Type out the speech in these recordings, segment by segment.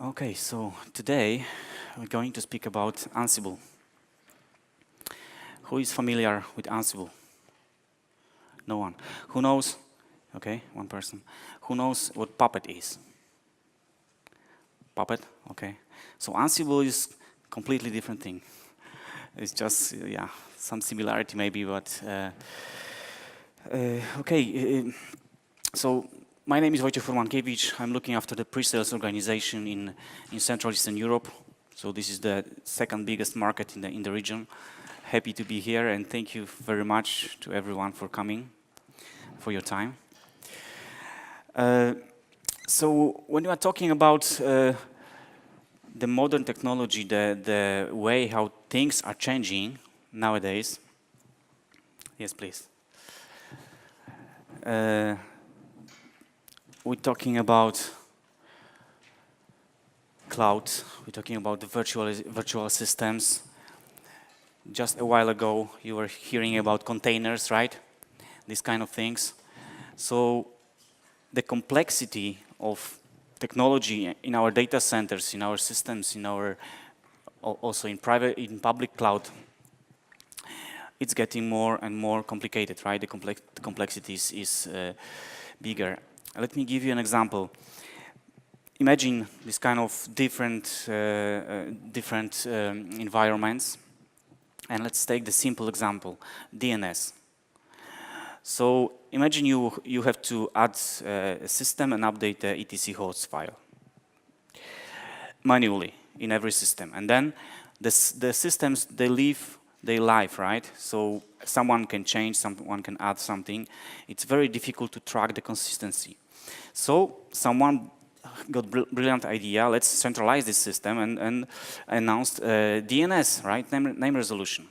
Okay, so today we're going to speak about Ansible. Who is familiar with Ansible? No one. Who knows? Okay, one person. Who knows what Puppet is? Puppet? Okay. So Ansible is completely different thing. It's just, yeah, some similarity maybe, but okay. So my name is Wojciech Furmankiewicz. I'm looking after the pre-sales organization in Central Eastern Europe. So this is the second biggest market in the region. Happy to be here, and thank you very much to everyone for coming, for your time. So when you are talking about the modern technology, the way how things are changing nowadays. Yes, please. We're talking about cloud, we're talking about the virtual systems. Just a while ago, you were hearing about containers, right? These kind of things. So the complexity of technology in our data centers, in our systems, also in public cloud, it's getting more and more complicated, right? The complexity is bigger. Let me give you an example. Imagine this kind of different environments, and let's take the simple example, DNS. So imagine you have to add a system and update the etc host file manually in every system, and then the systems they live, right? So someone can change, someone can add something. It's very difficult to track the consistency. So someone got brilliant idea. Let's centralize this system and announced DNS, right? Name resolution.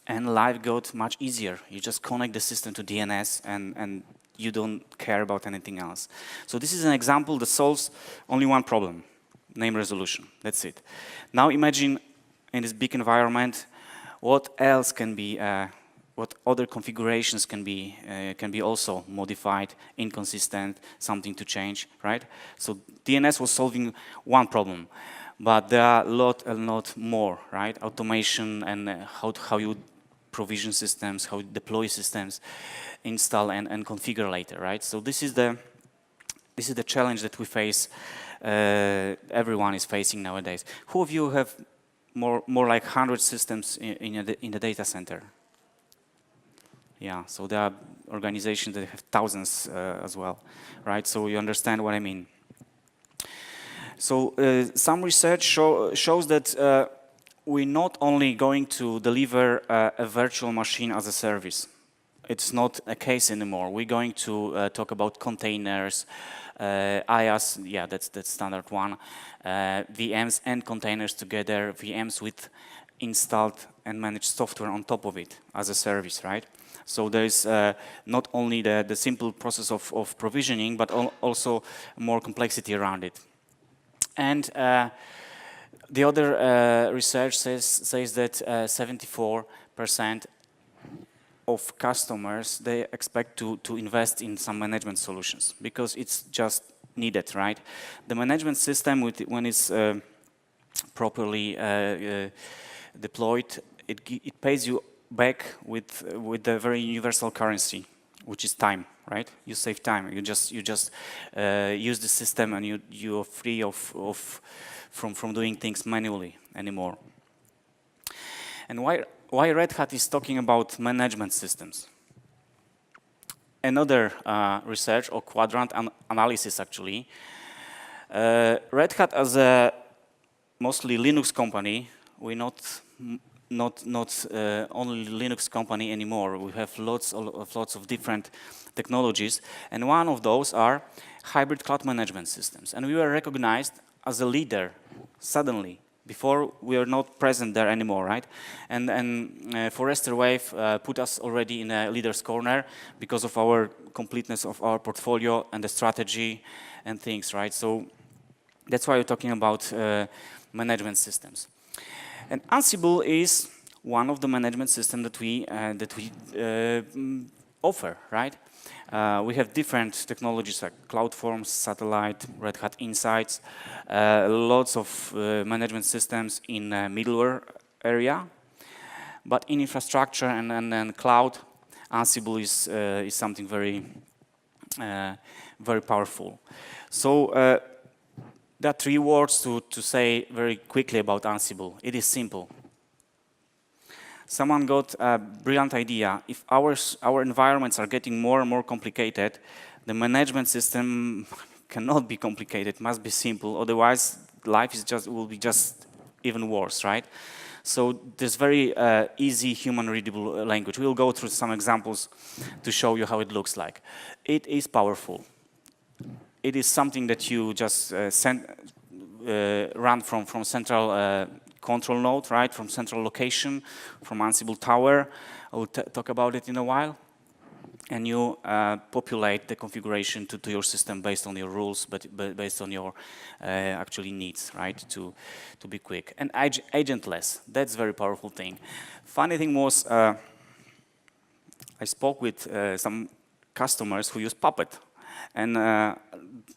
And life got much easier. You just connect the system to DNS and you don't care about anything else. So this is an example that solves only one problem, name resolution. That's it. Now imagine in this big environment, what else can be, what other configurations can be also modified, inconsistent, something to change, right? So DNS was solving one problem, but there are a lot more, right? Automation and how you provision systems, how you deploy systems, install and configure later, right? So this is the challenge that we face. Everyone is facing nowadays. Who of you have more like 100 systems in the data center? Yeah, so there are organizations that have thousands as well, right? So you understand what I mean. So some research shows that we're not only going to deliver a virtual machine as a service. It's not a case anymore. We're going to talk about containers, IaaS, yeah, that's the standard one, VMs and containers together, VMs with installed and managed software on top of it as a service, right? So there is not only the simple process of provisioning, but also more complexity around it. And the other research says that 74% of customers, they expect to invest in some management solutions because it's just needed, right? The management system, when it's properly deployed, it pays you back with the very universal currency, which is time, right? You save time. You just use the system, and you're free from doing things manually anymore. And why Red Hat is talking about management systems? Another research or quadrant analysis actually. Red Hat as a mostly Linux company, we're not only Linux company anymore. We have lots of different technologies, and one of those are hybrid cloud management systems. And we were recognized as a leader suddenly. Before we are not present there anymore, right? And Forrester Wave put us already in a leader's corner because of our completeness of our portfolio and the strategy and things, right? So that's why we're talking about management systems. And Ansible is one of the management systems that we offer, right? We have different technologies like CloudForms, Satellite, Red Hat Insights, lots of management systems in middleware area. But in infrastructure and cloud, Ansible is something very, very powerful. So there are 3 words to say very quickly about Ansible. It is simple. Someone got a brilliant idea. If our environments are getting more and more complicated, the management system cannot be complicated, it must be simple. Otherwise, life will be just even worse, right? So there's very easy human readable language. We'll go through some examples to show you how it looks like. It is powerful. It is something that you just run from central control node, right? From central location, from Ansible Tower. I will talk about it in a while. And you populate the configuration to your system based on your rules, but based on your actually needs, right? To be quick. And agentless, that's a very powerful thing. Funny thing was, I spoke with some customers who use Puppet. And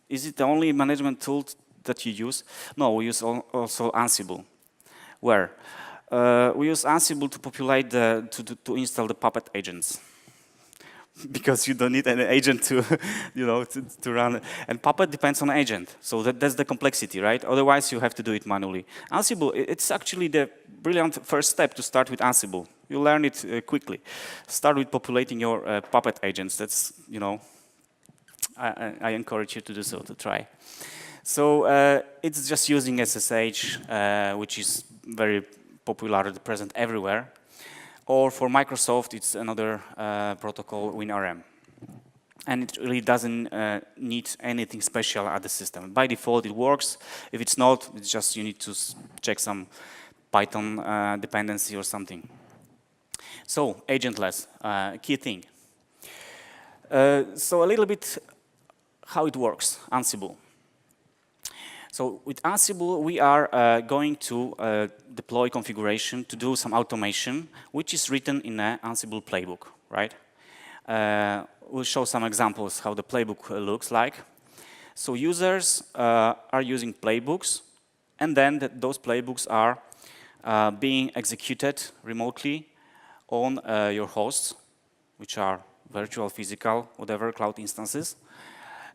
is it the only management tool that you use? No, we use also Ansible. Where? We use Ansible to populate, to install the Puppet agents. Because you don't need an agent to, to run. And Puppet depends on agent. So that's the complexity, right? Otherwise, you have to do it manually. Ansible, it's actually the brilliant first step to start with Ansible. You learn it quickly. Start with populating your Puppet agents. That's, I encourage you to do so, to try. So it's just using SSH, which is very popular at present everywhere. Or for Microsoft, it's another protocol, WinRM. And it really doesn't need anything special at the system. By default, it works. If it's not, it's just you need to check some Python dependency or something. So, agentless, key thing. So a little bit how it works, Ansible. So with Ansible, we are going to deploy configuration to do some automation, which is written in an Ansible playbook, right? We'll show some examples how the playbook looks like. So users are using playbooks, and then those playbooks are being executed remotely on your hosts, which are virtual, physical, whatever, cloud instances.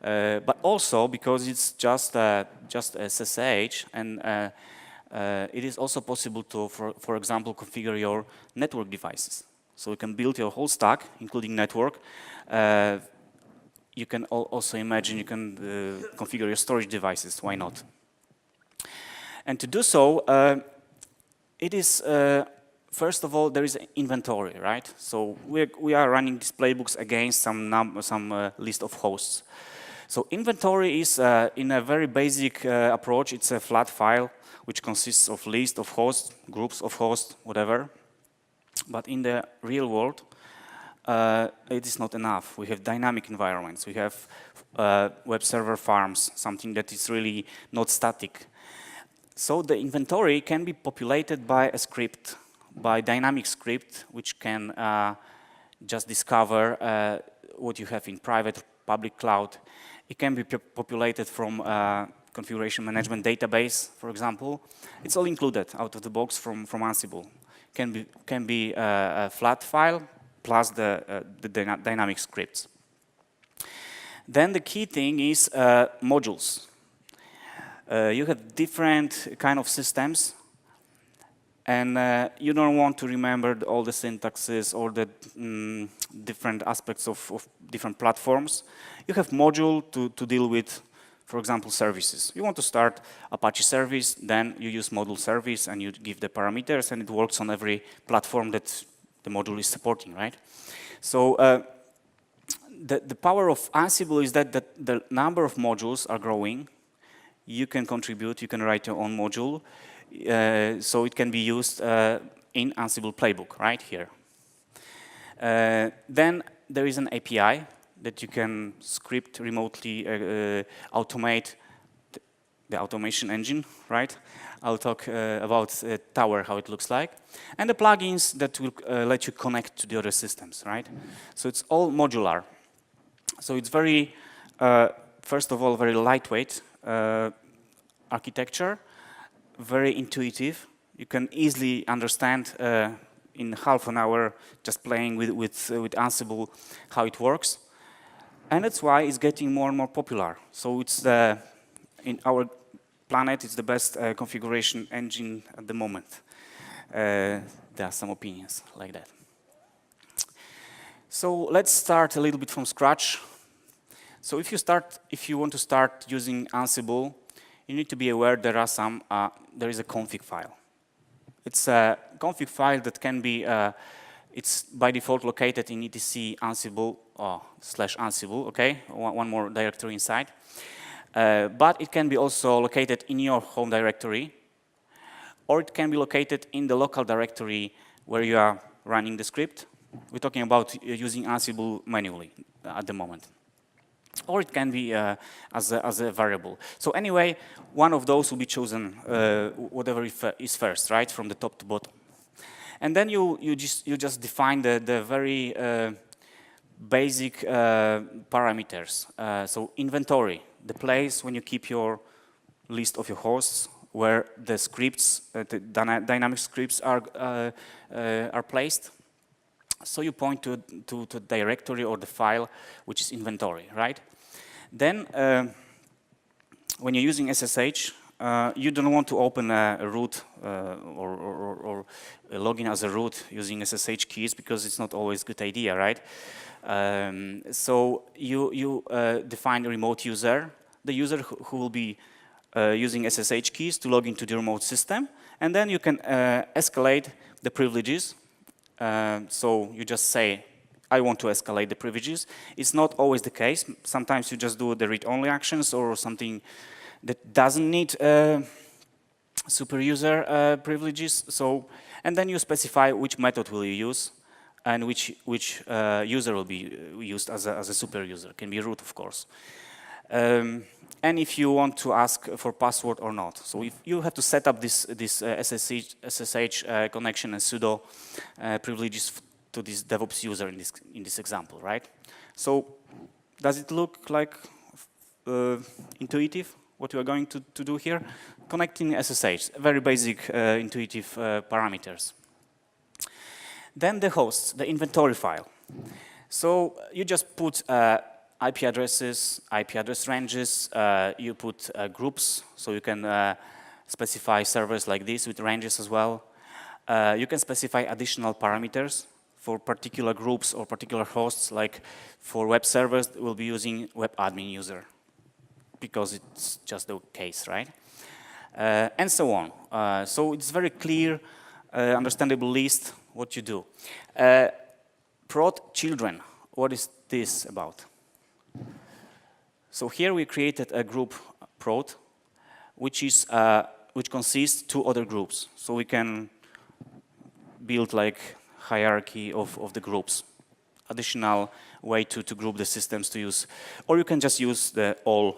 But also because it's just SSH, and it is also possible to, for example, configure your network devices. So you can build your whole stack, including network. You can also imagine you can configure your storage devices. Why not? And to do so, it is first of all there is an inventory, right? So we are running these playbooks against some list of hosts. So inventory is, in a very basic approach, it's a flat file which consists of list of hosts, groups of hosts, whatever. But in the real world, it is not enough. We have dynamic environments. We have web server farms, something that is really not static. So the inventory can be populated by a script, by dynamic script, which can just discover what you have in private, public cloud. It can be populated from configuration management database, for example. It's all included out of the box from Ansible. Can be a flat file plus the dynamic scripts. Then the key thing is modules. You have different kind of systems, and you don't want to remember all the syntaxes or the different aspects of different platforms. You have module to deal with, for example, services. You want to start Apache service, then you use module service and you give the parameters, and it works on every platform that the module is supporting, right? So the power of Ansible is that the number of modules are growing. You can contribute, you can write your own module, so it can be used in Ansible playbook, right here. Then there is an API that you can script remotely, automate the automation engine, right? I'll talk about Tower, how it looks like. And the plugins that will let you connect to the other systems, right? So it's all modular. So it's very, first of all, very lightweight architecture, very intuitive. You can easily understand in half an hour just playing with Ansible how it works. And that's why it's getting more and more popular. So it's in our planet, it's the best configuration engine at the moment. There are some opinions like that. So let's start a little bit from scratch. So if you want to start using Ansible, you need to be aware there is a config file. It's a config file that can be, it's by default located in etc Ansible /Ansible, okay? One more directory inside. But it can be also located in your home directory, or it can be located in the local directory where you are running the script. We're talking about using Ansible manually at the moment. Or it can be as a variable. So anyway, one of those will be chosen, whatever is first, right, from the top to bottom. And then you just define the very basic parameters. So inventory, the place when you keep your list of your hosts, where the scripts, the dynamic scripts are placed. So you point to the directory or the file, which is inventory, right? Then, when you're using SSH, you don't want to open a root or log in as a root using SSH keys because it's not always a good idea, right? So you define a remote user, the user who will be using SSH keys to log into the remote system, and then you can escalate the privileges. So you just say, I want to escalate the privileges. It's not always the case. Sometimes you just do the read-only actions or something that doesn't need super user privileges. So, and then you specify which method will you use and which user will be used as a super user. Can be root, of course. And if you want to ask for password or not. So if you have to set up this SSH connection and sudo privileges to this DevOps user in this example, right? So does it look like intuitive, what you are going to do here? Connecting SSH, very basic intuitive parameters. Then the hosts, the inventory file. So you just put IP addresses, IP address ranges, you put groups, so you can specify servers like this with ranges as well. You can specify additional parameters for particular groups or particular hosts, like for web servers, we'll be using web admin user, because it's just the case, right? And so on. So it's very clear, understandable list, what you do. Prod children, what is this about? So here we created a group prod, which consists 2 other groups. So we can build like hierarchy of the groups. Additional way to group the systems to use. Or you can just use the all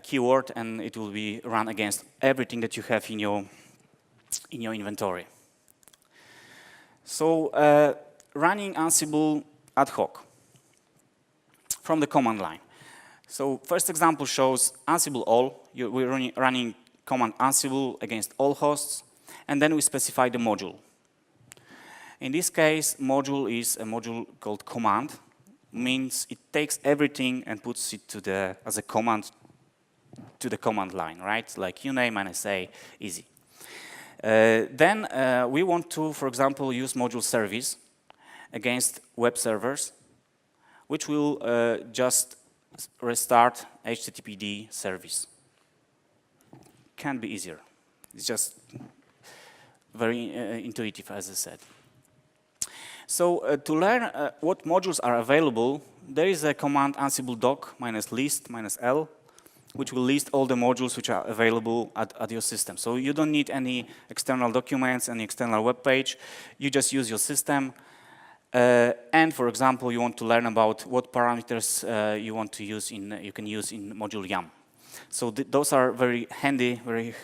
keyword and it will be run against everything that you have in your inventory. So running Ansible ad hoc from the command line. So first example shows Ansible all. We're running command Ansible against all hosts, and then we specify the module. In this case, module is a module called command. Means it takes everything and puts it as a command to the command line, right? Like uname, NSA, easy. Then we want to, for example, use module service against web servers, which will just restart HTTPD service. Can be easier. It's just very intuitive, as I said. So to learn what modules are available, there is a command Ansible doc -list -l, which will list all the modules which are available at your system. So you don't need any external documents, any external web page. You just use your system. And for example, you want to learn about what parameters you can use in module yum. So those are very handy, very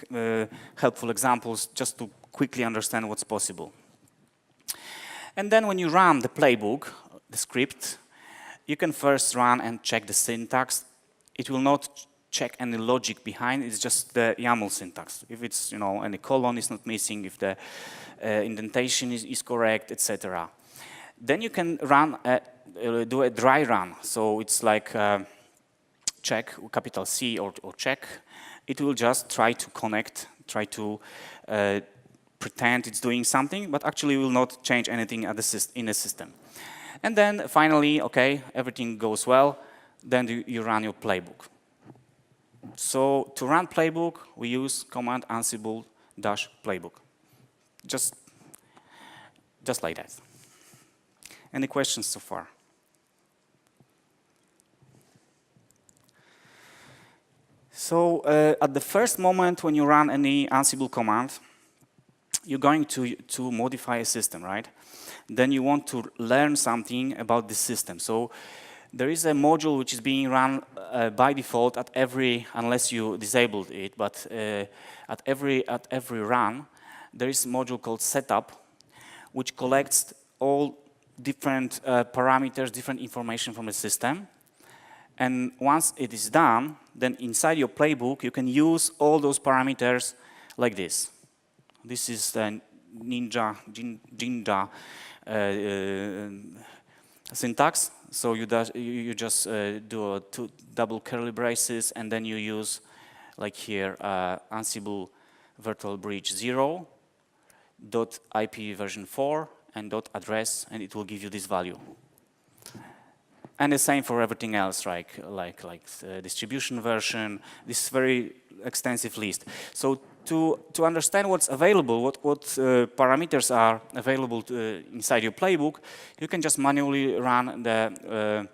helpful examples just to quickly understand what's possible. And then when you run the playbook, the script, You can first run and check the syntax. It will not check any logic behind, it's just the YAML syntax. If it's, any colon is not missing, if the indentation is correct, etc. Then you can run, do a dry run. So it's like check, capital C or check. It will just try to connect, try to pretend it's doing something, but actually will not change anything in the system. And then finally, okay, everything goes well, then you run your playbook. So to run playbook, we use command ansible-playbook. Just like that. Any questions so far? So at the first moment when you run any Ansible command, you're going to modify a system, right? Then you want to learn something about the system. So there is a module which is being run by default at every, unless you disabled it, but at every run, there is a module called setup, which collects all different parameters, different information from the system. And once it is done, then inside your playbook, you can use all those parameters like this. This is the Jinja syntax. So you just do two double curly braces, and then you use, like here, Ansible virtual bridge 0, .ip version 4, and .address, and it will give you this value. And the same for everything else, like distribution version, this very extensive list. So to understand what's available, what parameters are available inside your playbook, you can just manually run the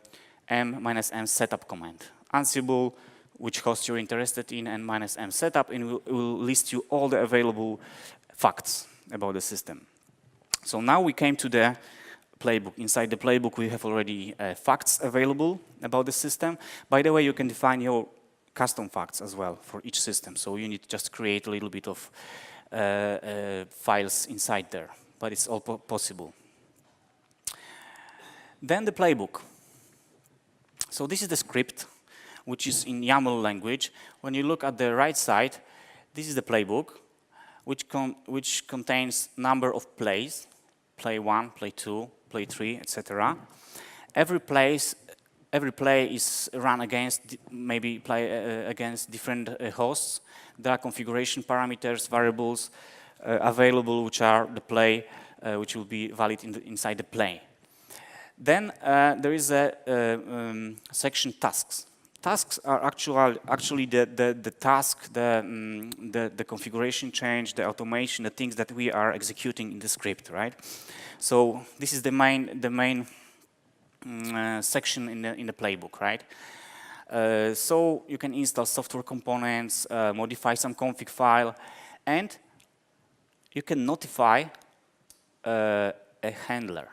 -m setup command. Ansible, which host you're interested in, and -m setup, and it will list you all the available facts about the system. So now we came to the playbook. Inside the playbook, we have already facts available about the system. By the way, you can define your custom facts as well for each system. So you need to just create a little bit of files inside there, but it's all possible. Then the playbook. So this is the script, which is in YAML language. When you look at the right side, this is the playbook, which contains number of plays, play 1, play 2, play 3, etc. Every play is run against, maybe play against different hosts. There are configuration parameters, variables available, which are the play, which will be valid inside the play. Then there is a section tasks. Tasks are actually the task, the configuration change, the automation, the things that we are executing in the script, right? So this is the main section in the playbook, right? So you can install software components, modify some config file, and you can notify a handler.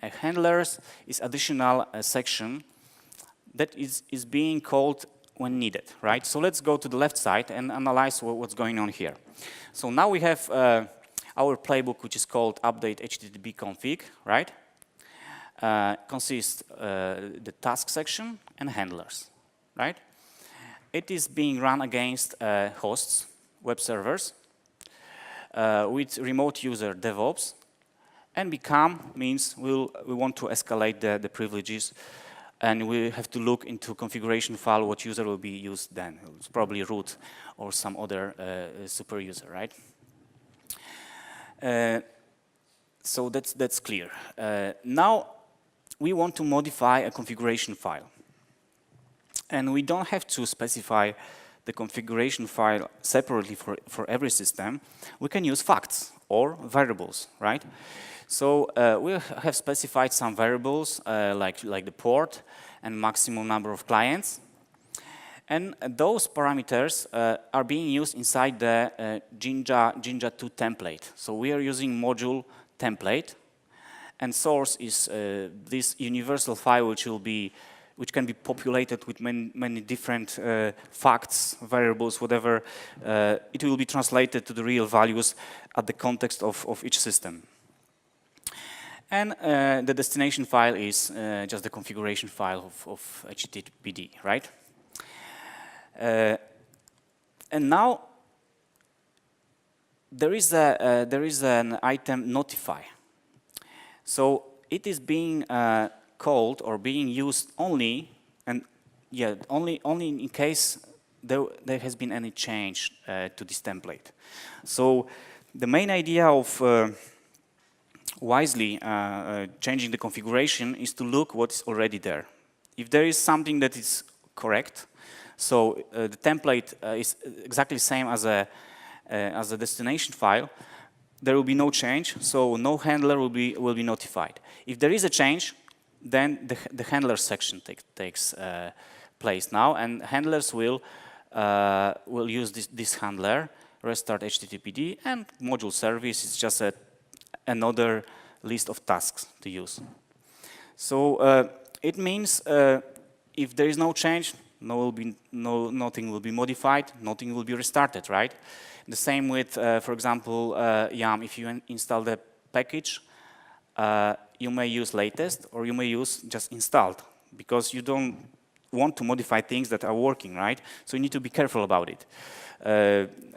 A handler is additional section that is being called when needed, right? So let's go to the left side and analyze what's going on here. So now we have our playbook, which is called update http config, right? Consists the task section and handlers, right? It is being run against hosts, web servers, with remote user DevOps, and become means we want to escalate the privileges, and we have to look into configuration file what user will be used then. It's probably root or some other super user, right? So that's clear. Now we want to modify a configuration file, and we don't have to specify the configuration file separately for every system. We can use facts or variables, right? So we have specified some variables like the port and maximum number of clients. And those parameters are being used inside the Jinja2 template. So we are using module template, and source is this universal file which can be populated with many different facts, variables, whatever. It will be translated to the real values at the context of each system. And the destination file is just the configuration file of HTTPD, right? And now there is an item notify. So it is being called or being used only, and yeah, only in case there has been any change to this template. So the main idea of wisely changing the configuration is to look what's already there. If there is something that is correct, so the template is exactly the same as a destination file, there will be no change, so no handler will be notified. If there is a change, then the handler section takes place now, and handlers will use this handler, restart HTTPD, and module service is just another list of tasks to use. So it means if there is no change, nothing will be modified, nothing will be restarted, right? The same with, for example, YAM. If you install the package, you may use latest or you may use just installed because you don't want to modify things that are working, right? So you need to be careful about it.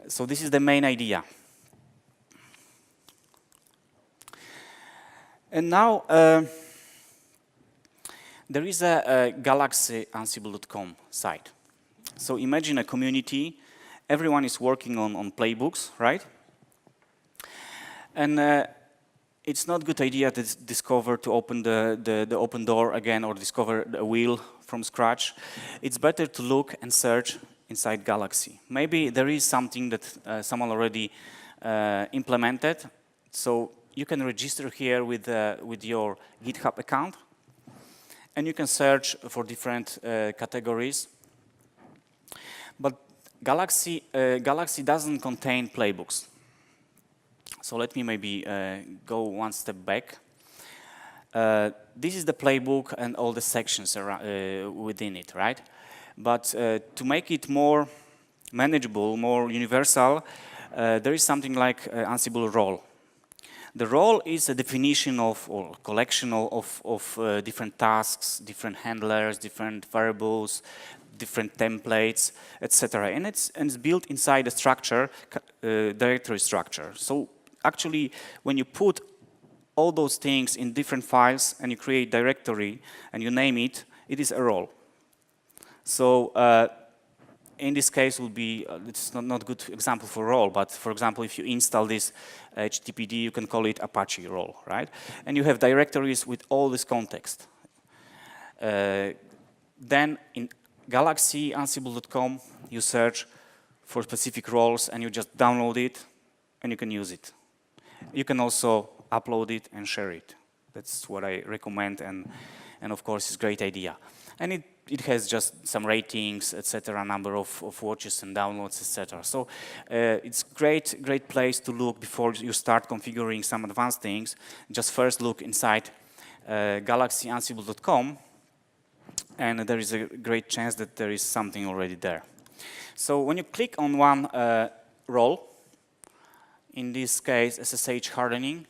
So this is the main idea. And now there is a Galaxy Ansible.com site. So imagine a community. Everyone is working on Playbooks, right? And it's not a good idea to open the open door again or discover a wheel from scratch. It's better to look and search inside Galaxy. Maybe there is something that someone already implemented. So you can register here with your GitHub account, and you can search for different categories. But Galaxy doesn't contain playbooks. So let me maybe go one step back. This is the playbook and all the sections within it, right? But to make it more manageable, more universal, there is something like Ansible role. The role is a definition of or collection of different tasks, different handlers, different variables, different templates, etc. And it's built inside a structure, directory structure. So actually, when you put all those things in different files and you create directory and you name it, it is a role. So in this case will be, it's not a good example for role, but for example, if you install this HTTPD, you can call it Apache role, right? And you have directories with all this context. Then in Galaxy Ansible.com, you search for specific roles and you just download it and you can use it. You can also upload it and share it. That's what I recommend, and of course, it's a great idea. And it has just some ratings, etc., number of watches and downloads, etc. So it's great place to look before you start configuring some advanced things. Just first look inside GalaxyAnsible.com, and there is a great chance that there is something already there. So when you click on one role, in this case SSH hardening,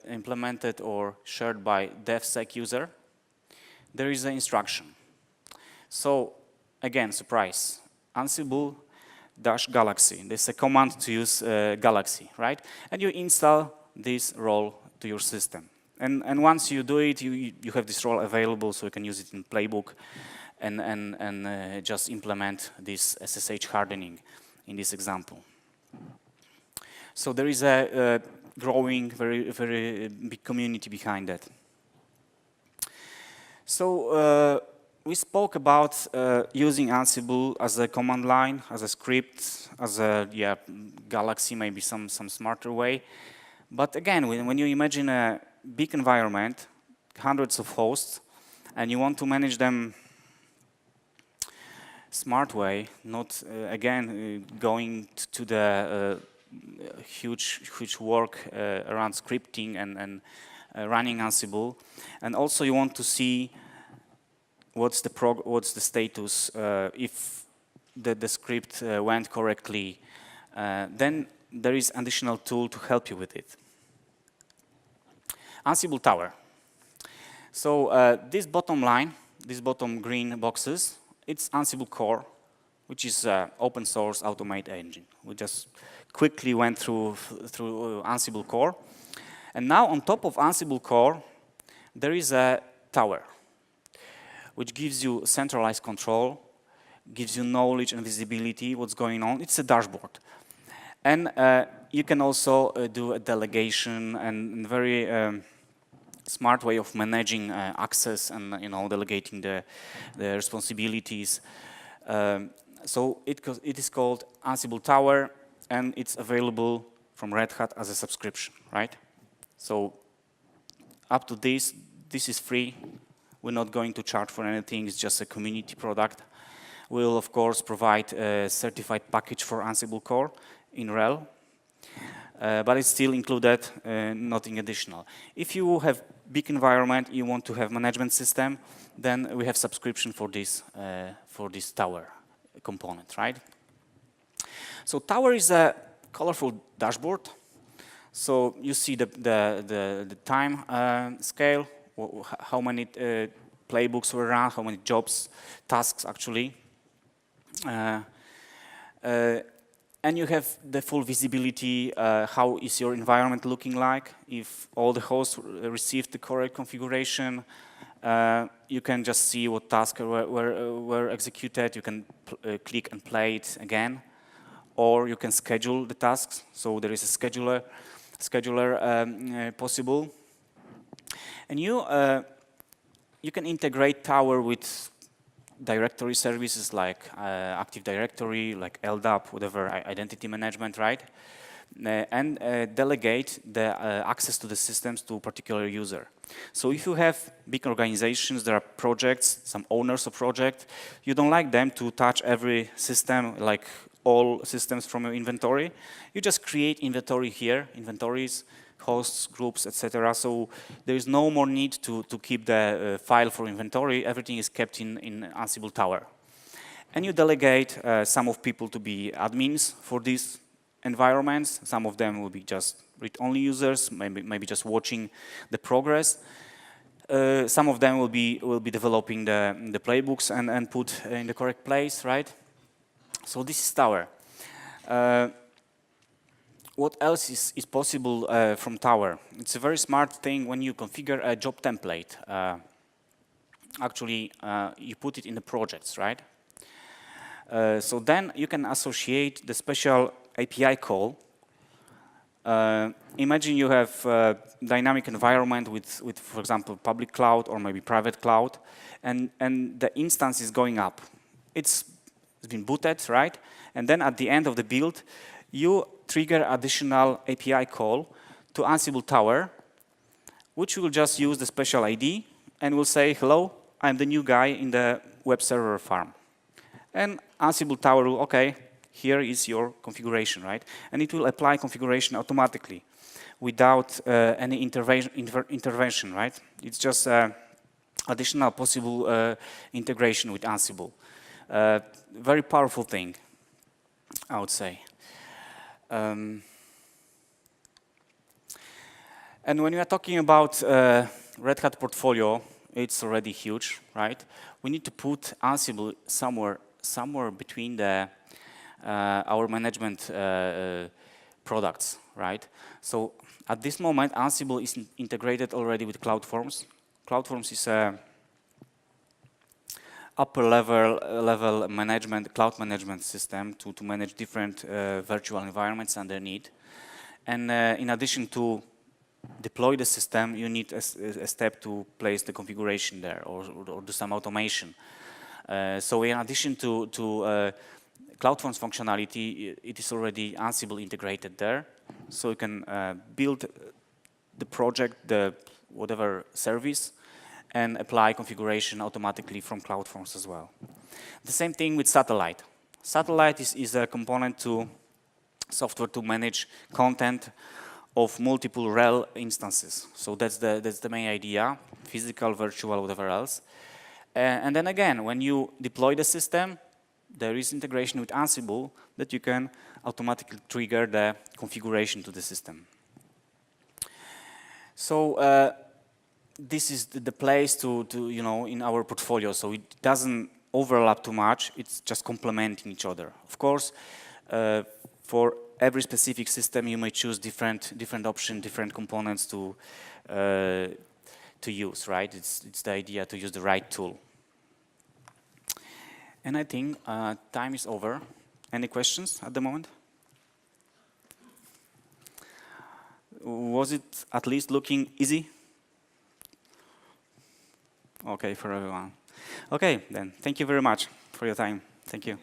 implemented or shared by DevSec user, there is an instruction. So again, surprise, Ansible-Galaxy. There's a command to use Galaxy, right? And you install this role to your system. And once you do it, you have this role available, so you can use it in Playbook and just implement this SSH hardening in this example. So there is a growing, very big community behind that. So we spoke about using Ansible as a command line, as a script, as a Galaxy, maybe some smarter way. But again, when you imagine a big environment, hundreds of hosts, and you want to manage them smart way, not again going to the huge work around scripting and running Ansible, and also you want to see what's the status if the script went correctly. Then there is additional tool to help you with it. Ansible Tower. So this bottom line, these bottom green boxes, it's Ansible Core, which is open source automate engine. We just quickly went through Ansible Core. And now on top of Ansible Core, there is a tower, which gives you centralized control, gives you knowledge and visibility, what's going on. It's a dashboard. And you can also do a delegation and very smart way of managing access and delegating the responsibilities. So it is called Ansible Tower, and it's available from Red Hat as a subscription, right? So up to this is free. We're not going to charge for anything. It's just a community product. We'll, of course, provide a certified package for Ansible Core in RHEL, but it's still included, nothing additional. If you have big environment, you want to have management system, then we have subscription for this Tower component, right? So Tower is a colorful dashboard. So you see the time scale, how many playbooks were run, how many jobs, tasks actually. And you have the full visibility, how is your environment looking like. If all the hosts received the correct configuration, you can just see what tasks were executed. You can click and play it again. Or you can schedule the tasks. So there is a scheduler possible. And you can integrate Tower with directory services like Active Directory, like LDAP, whatever, identity management, right? And delegate the access to the systems to a particular user. So if you have big organizations, there are projects, some owners of project, you don't like them to touch every system, like all systems from your inventory. You just create inventory here, inventories, hosts, groups, etc. So there is no more need to keep the file for inventory. Everything is kept in Ansible Tower. And you delegate some of people to be admins for these environments. Some of them will be just read-only users, maybe just watching the progress. Some of them will be developing the playbooks and put in the correct place, right? So this is Tower. What else is possible from Tower? It's a very smart thing when you configure a job template. Actually, you put it in the projects, right? So then you can associate the special API call. Imagine you have a dynamic environment with, for example, public cloud or maybe private cloud, and the instance is going up. It's been booted, right? And then at the end of the build, you trigger additional API call to Ansible Tower, which will just use the special ID and will say, hello, I'm the new guy in the web server farm. And Ansible Tower will, okay, here is your configuration, right? And it will apply configuration automatically without any intervention, right? It's just additional possible integration with Ansible. Very powerful thing, I would say. And when we are talking about Red Hat portfolio, it's already huge, right? We need to put Ansible somewhere between our management products, right? So at this moment, Ansible is integrated already with CloudForms. CloudForms is a upper level management, cloud management system to manage different virtual environments underneath. And in addition to deploy the system, you need a step to place the configuration there or do some automation. So in addition to CloudForms functionality, it is already Ansible integrated there. So you can build the project, the whatever service, and apply configuration automatically from CloudForms as well. The same thing with Satellite. Satellite is a component to software to manage content of multiple RHEL instances. So that's the main idea, physical, virtual, whatever else. And then again, when you deploy the system, there is integration with Ansible that you can automatically trigger the configuration to the system. So this is the place to you know, in our portfolio, so it doesn't overlap too much, it's just complementing each other. Of course, for every specific system you may choose different options, different components to use, right? It's the idea to use the right tool. And I think time is over. Any questions at the moment? Was it at least looking easy? Okay, for everyone. Okay, then, thank you very much for your time. Thank you.